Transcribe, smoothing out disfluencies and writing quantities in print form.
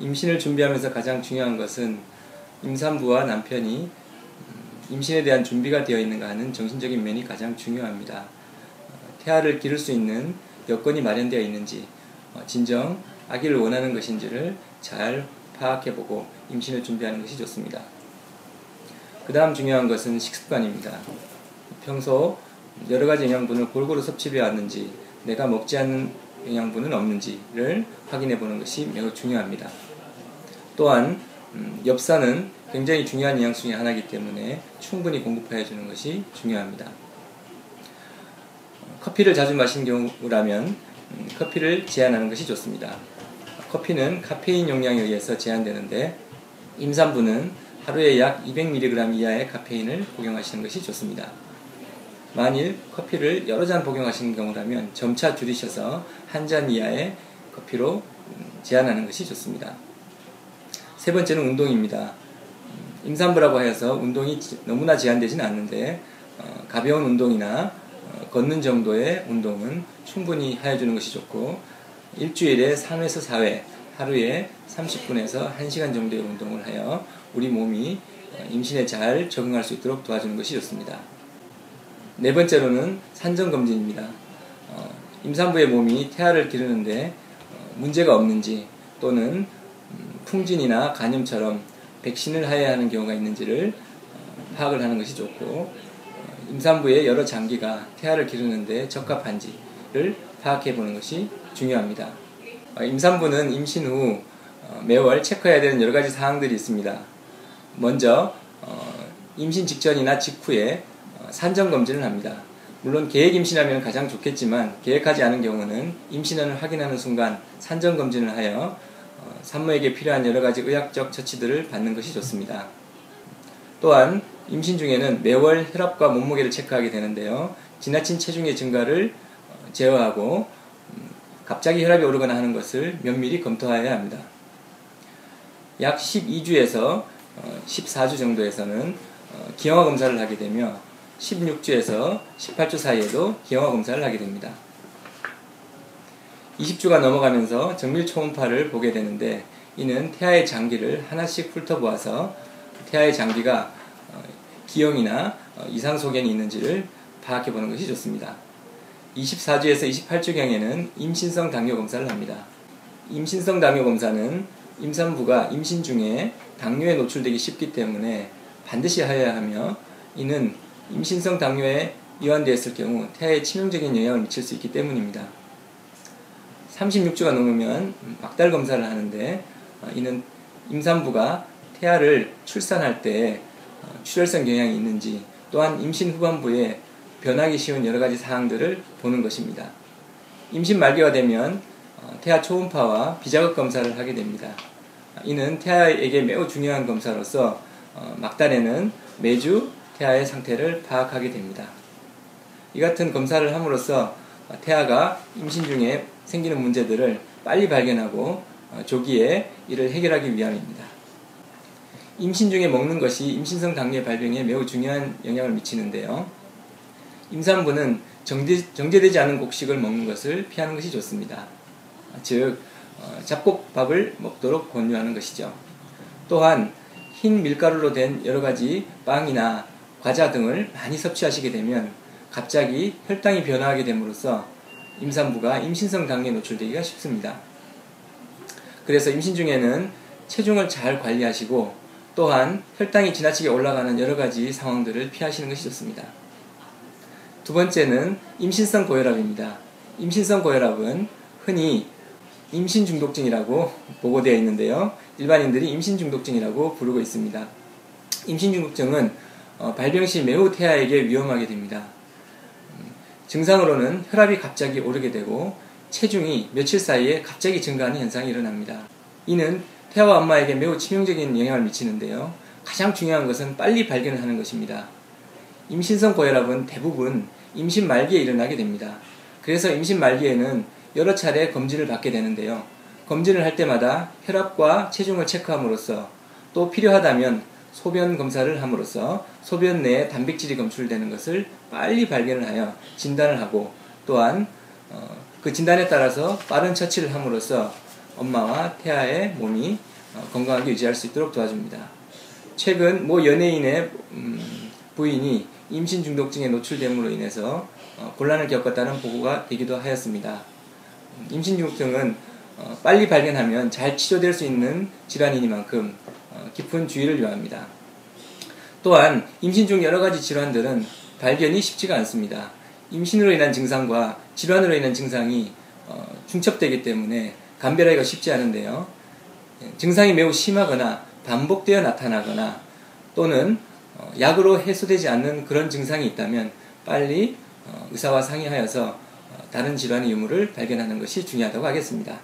임신을 준비하면서 가장 중요한 것은 임산부와 남편이 임신에 대한 준비가 되어 있는가 하는 정신적인 면이 가장 중요합니다. 태아를 기를 수 있는 여건이 마련되어 있는지, 진정 아기를 원하는 것인지를 잘 파악해보고 임신을 준비하는 것이 좋습니다. 그 다음 중요한 것은 식습관입니다. 평소 여러가지 영양분을 골고루 섭취해 왔는지, 내가 먹지 않는 영양분은 없는지를 확인해 보는 것이 매우 중요합니다. 또한 엽산은 굉장히 중요한 영양 중에 하나이기 때문에 충분히 공급해 주는 것이 중요합니다. 커피를 자주 마시는 경우라면 커피를 제한하는 것이 좋습니다. 커피는 카페인 용량에 의해서 제한되는데 임산부는 하루에 약 200mg 이하의 카페인을 복용하시는 것이 좋습니다. 만일 커피를 여러 잔 복용하시는 경우라면 점차 줄이셔서 한 잔 이하의 커피로 제한하는 것이 좋습니다. 세 번째는 운동입니다. 임산부라고 해서 운동이 너무나 제한되지는 않는데 가벼운 운동이나 걷는 정도의 운동은 충분히 하여주는 것이 좋고 일주일에 3회에서 4회 하루에 30분에서 1시간 정도의 운동을 하여 우리 몸이 임신에 잘 적응할 수 있도록 도와주는 것이 좋습니다. 네 번째로는 산전검진입니다. 임산부의 몸이 태아를 기르는데 문제가 없는지 또는 풍진이나 간염처럼 백신을 하여야 하는 경우가 있는지를 파악을 하는 것이 좋고 임산부의 여러 장기가 태아를 기르는데 적합한지를 파악해 보는 것이 중요합니다. 임산부는 임신 후 매월 체크해야 되는 여러 가지 사항들이 있습니다. 먼저 임신 직전이나 직후에 산전검진을 합니다. 물론 계획 임신하면 가장 좋겠지만 계획하지 않은 경우는 임신을 확인하는 순간 산전검진을 하여 산모에게 필요한 여러 가지 의학적 처치들을 받는 것이 좋습니다. 또한 임신 중에는 매월 혈압과 몸무게를 체크하게 되는데요. 지나친 체중의 증가를 제어하고 갑자기 혈압이 오르거나 하는 것을 면밀히 검토해야 합니다. 약 12주에서 14주 정도에서는 기형아 검사를 하게 되며 16주에서 18주 사이에도 기형아 검사를 하게 됩니다. 20주가 넘어가면서 정밀 초음파를 보게 되는데 이는 태아의 장기를 하나씩 훑어보아서 태아의 장기가 기형이나 이상 소견이 있는지를 파악해 보는 것이 좋습니다. 24주에서 28주경에는 임신성 당뇨 검사를 합니다. 임신성 당뇨 검사는 임산부가 임신 중에 당뇨에 노출되기 쉽기 때문에 반드시 하여야 하며 이는 임신성 당뇨에 이완되었을 경우 태아에 치명적인 영향을 미칠 수 있기 때문입니다. 36주가 넘으면 막달 검사를 하는데 이는 임산부가 태아를 출산할 때 출혈성 경향이 있는지 또한 임신 후반부에 변하기 쉬운 여러 가지 사항들을 보는 것입니다. 임신 말기가 되면 태아 초음파와 비자극 검사를 하게 됩니다. 이는 태아에게 매우 중요한 검사로서 막달에는 매주 태아의 상태를 파악하게 됩니다. 이 같은 검사를 함으로써 태아가 임신 중에 생기는 문제들을 빨리 발견하고 조기에 이를 해결하기 위함입니다. 임신 중에 먹는 것이 임신성 당뇨 발병에 매우 중요한 영향을 미치는데요. 임산부는 정제되지 않은 곡식을 먹는 것을 피하는 것이 좋습니다. 즉 잡곡밥을 먹도록 권유하는 것이죠. 또한 흰 밀가루로 된 여러 가지 빵이나 과자 등을 많이 섭취하시게 되면 갑자기 혈당이 변화하게 됨으로써 임산부가 임신성 당뇨에 노출되기가 쉽습니다. 그래서 임신 중에는 체중을 잘 관리하시고 또한 혈당이 지나치게 올라가는 여러 가지 상황들을 피하시는 것이 좋습니다. 두 번째는 임신성 고혈압입니다. 임신성 고혈압은 흔히 임신중독증이라고 보고되어 있는데요. 일반인들이 임신중독증이라고 부르고 있습니다. 임신중독증은 발병 시 매우 태아에게 위험하게 됩니다. 증상으로는 혈압이 갑자기 오르게 되고 체중이 며칠 사이에 갑자기 증가하는 현상이 일어납니다. 이는 태아와 엄마에게 매우 치명적인 영향을 미치는데요. 가장 중요한 것은 빨리 발견을 하는 것입니다. 임신성 고혈압은 대부분 임신 말기에 일어나게 됩니다. 그래서 임신 말기에는 여러 차례 검진을 받게 되는데요. 검진을 할 때마다 혈압과 체중을 체크함으로써 또 필요하다면 소변 검사를 함으로써 소변 내에 단백질이 검출되는 것을 빨리 발견을 하여 진단을 하고 또한 그 진단에 따라서 빠른 처치를 함으로써 엄마와 태아의 몸이 건강하게 유지할 수 있도록 도와줍니다. 최근 모 연예인의 부인이 임신 중독증에 노출됨으로 인해서 곤란을 겪었다는 보고가 되기도 하였습니다. 임신 중독증은 빨리 발견하면 잘 치료될 수 있는 질환이니만큼 깊은 주의를 요합니다. 또한 임신 중 여러 가지 질환들은 발견이 쉽지가 않습니다. 임신으로 인한 증상과 질환으로 인한 증상이 중첩되기 때문에 감별하기가 쉽지 않은데요. 증상이 매우 심하거나 반복되어 나타나거나 또는 약으로 해소되지 않는 그런 증상이 있다면 빨리 의사와 상의하여서 다른 질환의 유무를 발견하는 것이 중요하다고 하겠습니다.